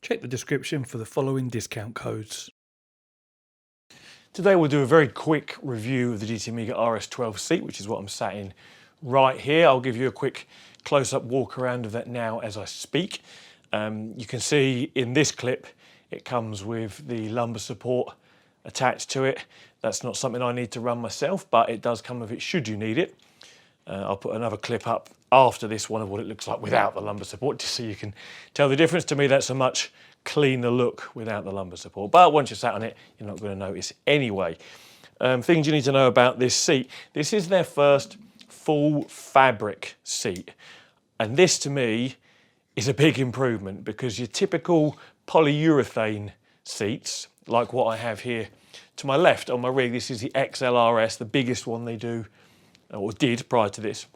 Check the description for the following discount codes. Today we'll do a very quick review of the GT Amiga RS12 Seat, which is what I'm sat in right here. I'll give you a quick close-up walk around of that now as I speak. You can see in this clip it comes with the lumbar support attached to it. That's not something I need to run myself, but it does come with it should you need it. I'll put another clip up after this one of what it looks like without the lumbar support, just so you can tell the difference. To me, that's a much cleaner look without the lumbar support, but once you're sat on it, you're not going to notice anyway. Things you need to know about this seat. This is their first full fabric seat, and this to me is a big improvement, because your typical polyurethane seats, like what I have here to my left on my rig, this is the XLRS, the biggest one they do, or did prior to this.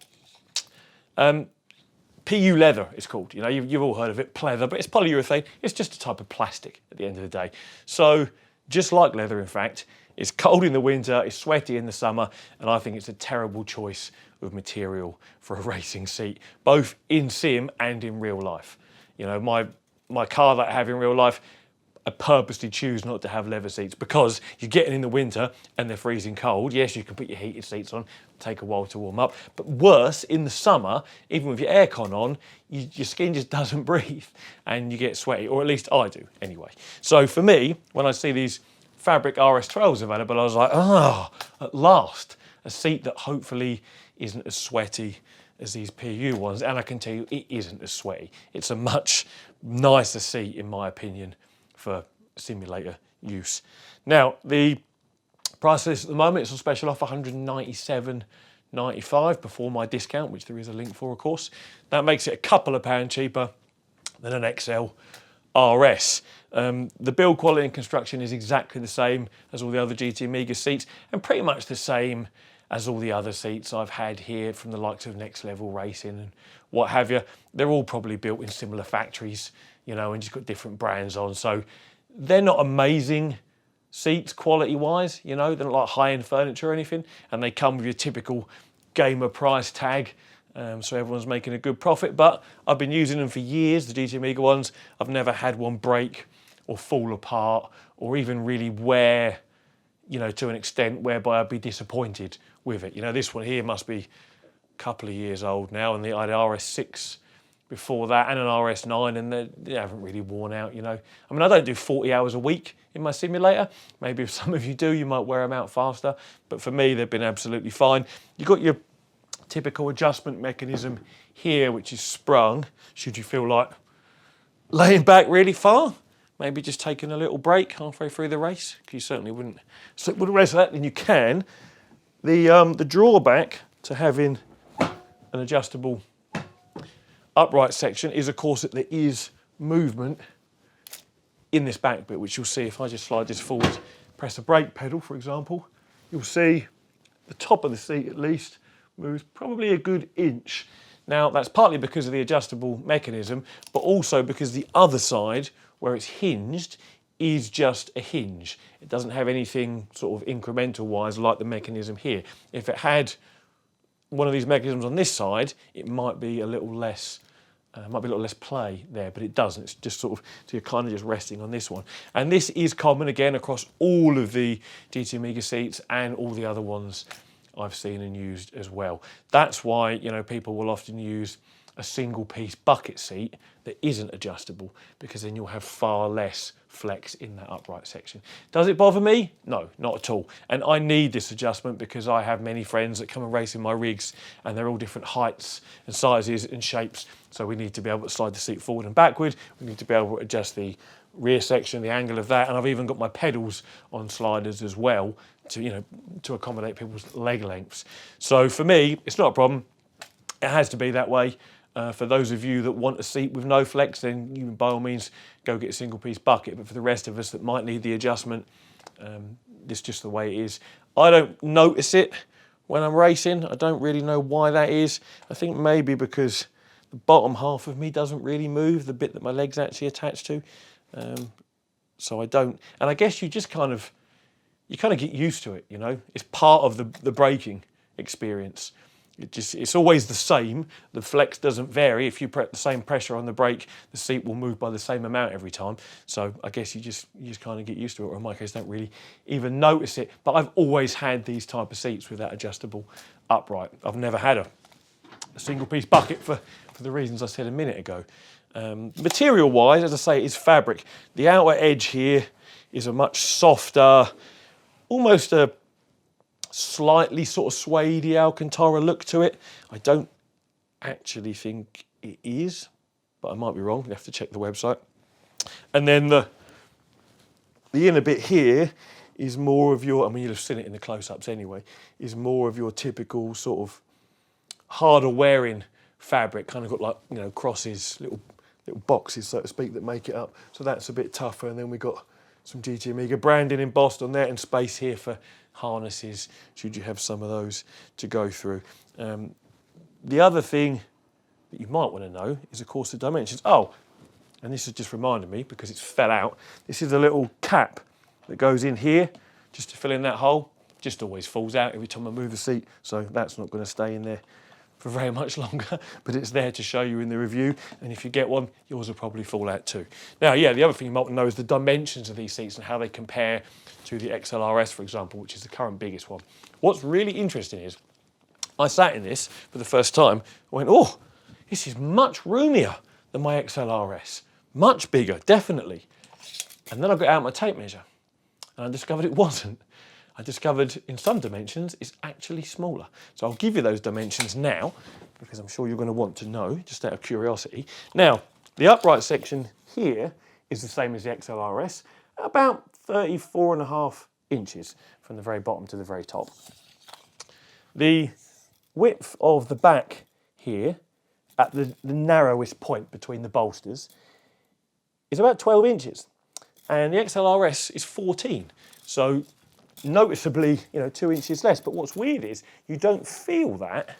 PU leather it's called. You know, you've all heard of it, pleather, but it's polyurethane. It's just a type of plastic at the end of the day. So just like leather, in fact, it's cold in the winter, it's sweaty in the summer, and I think it's a terrible choice of material for a racing seat, both in sim and in real life. You know, my car that I have in real life, I purposely choose not to have leather seats, because you're getting in the winter and they're freezing cold. Yes, you can put your heated seats on, take a while to warm up, but worse, in the summer, even with your aircon on, your skin just doesn't breathe and you get sweaty, or at least I do anyway. So for me, when I see these fabric RS12s available, I was like, oh, at last, a seat that hopefully isn't as sweaty as these PU ones, and I can tell you it isn't as sweaty. It's a much nicer seat, in my opinion, for simulator use. Now, the price list at the moment is on special offer, $197.95 before my discount, which there is a link for, of course. That makes it a couple of pounds cheaper than an XL RS. The build quality and construction is exactly the same as all the other GT Amiga seats, and pretty much the same as all the other seats I've had here from the likes of Next Level Racing and what have you. They're all probably built in similar factories, you know, and just got different brands on. So they're not amazing seats quality-wise, you know, they're not like high-end furniture or anything, and they come with your typical gamer price tag, so everyone's making a good profit. But I've been using them for years, the GT Amiga ones. I've never had one break or fall apart or even really wear, you know, to an extent whereby I'd be disappointed with it. You know, this one here must be a couple of years old now, and I had an RS6 before that and an RS9, and they haven't really worn out, you know. I mean, I don't do 40 hours a week in my simulator. Maybe if some of you do, you might wear them out faster, but for me, they've been absolutely fine. You've got your typical adjustment mechanism here, which is sprung, should you feel like laying back really far, maybe just taking a little break halfway through the race, because you certainly wouldn't slip with the rest of that, then you can. The drawback to having an adjustable upright section is, of course, that there is movement in this back bit, which you'll see if I just slide this forward, press the brake pedal, for example, you'll see the top of the seat at least moves probably a good inch. Now, that's partly because of the adjustable mechanism, but also because the other side, where it's hinged, is just a hinge. It doesn't have anything sort of incremental wise like the mechanism here. If it had one of these mechanisms on this side, it might be a little less play there, but it doesn't. It's just sort of, so you're kind of just resting on this one. And this is common again across all of the GT Amiga seats and all the other ones I've seen and used as well. That's why, you know, people will often use a single piece bucket seat that isn't adjustable, because then you'll have far less flex in that upright section. Does it bother me? No, not at all. And I need this adjustment because I have many friends that come and race in my rigs, and they're all different heights and sizes and shapes. So we need to be able to slide the seat forward and backward. We need to be able to adjust the rear section, the angle of that, and I've even got my pedals on sliders as well to, you know, to accommodate people's leg lengths. So for me, it's not a problem. It has to be that way. For those of you that want a seat with no flex, then you by all means go get a single piece bucket. But for the rest of us that might need the adjustment, it's just the way it is. I don't notice it when I'm racing. I don't really know why that is. I think maybe because the bottom half of me doesn't really move, the bit that my leg's actually attached to. So I don't, and I guess you kind of get used to it, you know. It's part of the braking experience. It's always the same. The flex doesn't vary. If you put the same pressure on the brake, the seat will move by the same amount every time. So I guess you just kind of get used to it, or in my case, don't really even notice it. But I've always had these type of seats with that adjustable upright. I've never had a single piece bucket for the reasons I said a minute ago. Material wise, as I say, is fabric. The outer edge here is a much softer, almost a slightly sort of suede-y Alcantara look to it. I don't actually think it is, but I might be wrong. You have to check the website. And then the inner bit here is more of your, I mean, you'll have seen it in the close-ups anyway, is more of your typical sort of harder wearing fabric, kind of got like, you know, crosses, little boxes, so to speak, that make it up. So that's a bit tougher. And then we've got some GT Amiga branding embossed on there and space here for harnesses, should you have some of those to go through. The other thing that you might want to know is, of course, the dimensions. Oh, and this has just reminded me, because it's fell out, this is a little cap that goes in here, just to fill in that hole. Just always falls out every time I move the seat, so that's not going to stay in there for very much longer, but it's there to show you in the review, and if you get one, yours will probably fall out too. Now, yeah, the other thing you might want to know is the dimensions of these seats and how they compare to the XLRS, for example, which is the current biggest one. What's really interesting is, I sat in this for the first time, I went, oh, this is much roomier than my XLRS. Much bigger, definitely. And then I got out my tape measure, and I discovered it wasn't. I discovered in some dimensions it's actually smaller. So I'll give you those dimensions now, because I'm sure you're going to want to know, just out of curiosity. Now, the upright section here is the same as the XLRS, about 34.5 inches from the very bottom to the very top. The width of the back here, at the narrowest point between the bolsters, is about 12 inches. And the XLRS is 14. So noticeably, you know, 2 inches less. But what's weird is you don't feel that,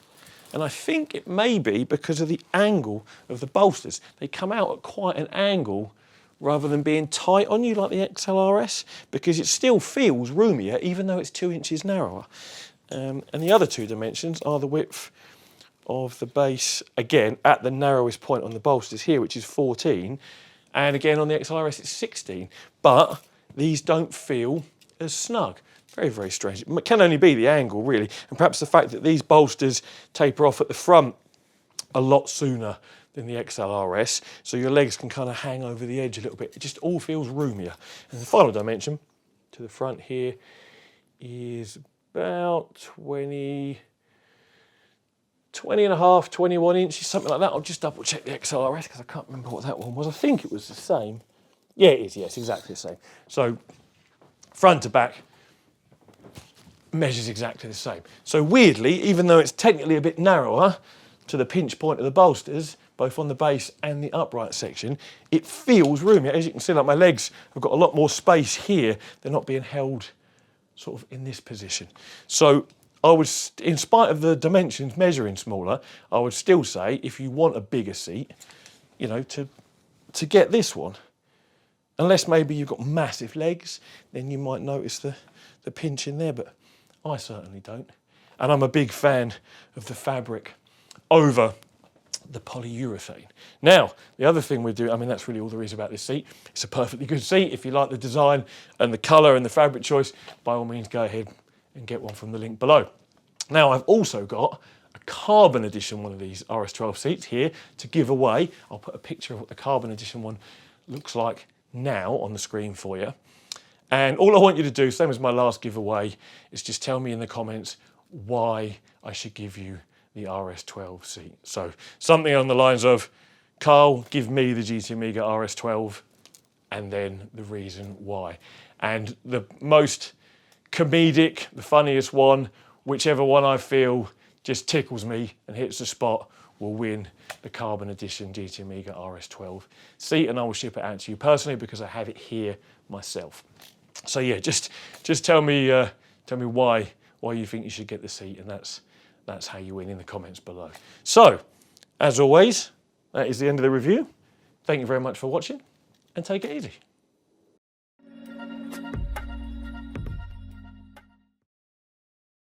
and I think it may be because of the angle of the bolsters. They come out at quite an angle rather than being tight on you like the XLRS, because it still feels roomier even though it's 2 inches narrower. And the other two dimensions are the width of the base, again at the narrowest point on the bolsters here, which is 14, and again on the XLRS it's 16, but these don't feel as snug. Very, very strange. It can only be the angle, really, and perhaps the fact that these bolsters taper off at the front a lot sooner than the XLRS, so your legs can kind of hang over the edge a little bit. It just all feels roomier. And the final dimension to the front here is about 20 and a half, 21 inches, something like that. I'll just double check the XLRS because I can't remember what that one was. I think it was the same. Yeah, it is, yes, exactly the same. So front to back measures exactly the same. So weirdly, even though it's technically a bit narrower to the pinch point of the bolsters, both on the base and the upright section, it feels roomier. As you can see, like my legs have got a lot more space here. They're not being held sort of in this position. So I would, in spite of the dimensions measuring smaller, I would still say if you want a bigger seat, you know, to get this one. Unless maybe you've got massive legs, then you might notice the pinch in there, but I certainly don't. And I'm a big fan of the fabric over the polyurethane. Now, the other thing we do, I mean, that's really all there is about this seat. It's a perfectly good seat. If you like the design and the colour and the fabric choice, by all means go ahead and get one from the link below. Now, I've also got a Carbon Edition one of these RS12 seats here to give away. I'll put a picture of what the Carbon Edition one looks like now on the screen for you. And all I want you to do, same as my last giveaway, is just tell me in the comments why I should give you the RS12 seat. So something on the lines of, Carl, give me the GT Amiga RS12, and then the reason why. And the most comedic, the funniest one, whichever one I feel just tickles me and hits the spot, will win the Carbon Edition GT Amiga RS12 seat, and I will ship it out to you personally because I have it here myself. So yeah, just tell me why you think you should get the seat, and that's how you win in the comments below. So, as always, that is the end of the review. Thank you very much for watching, and take it easy.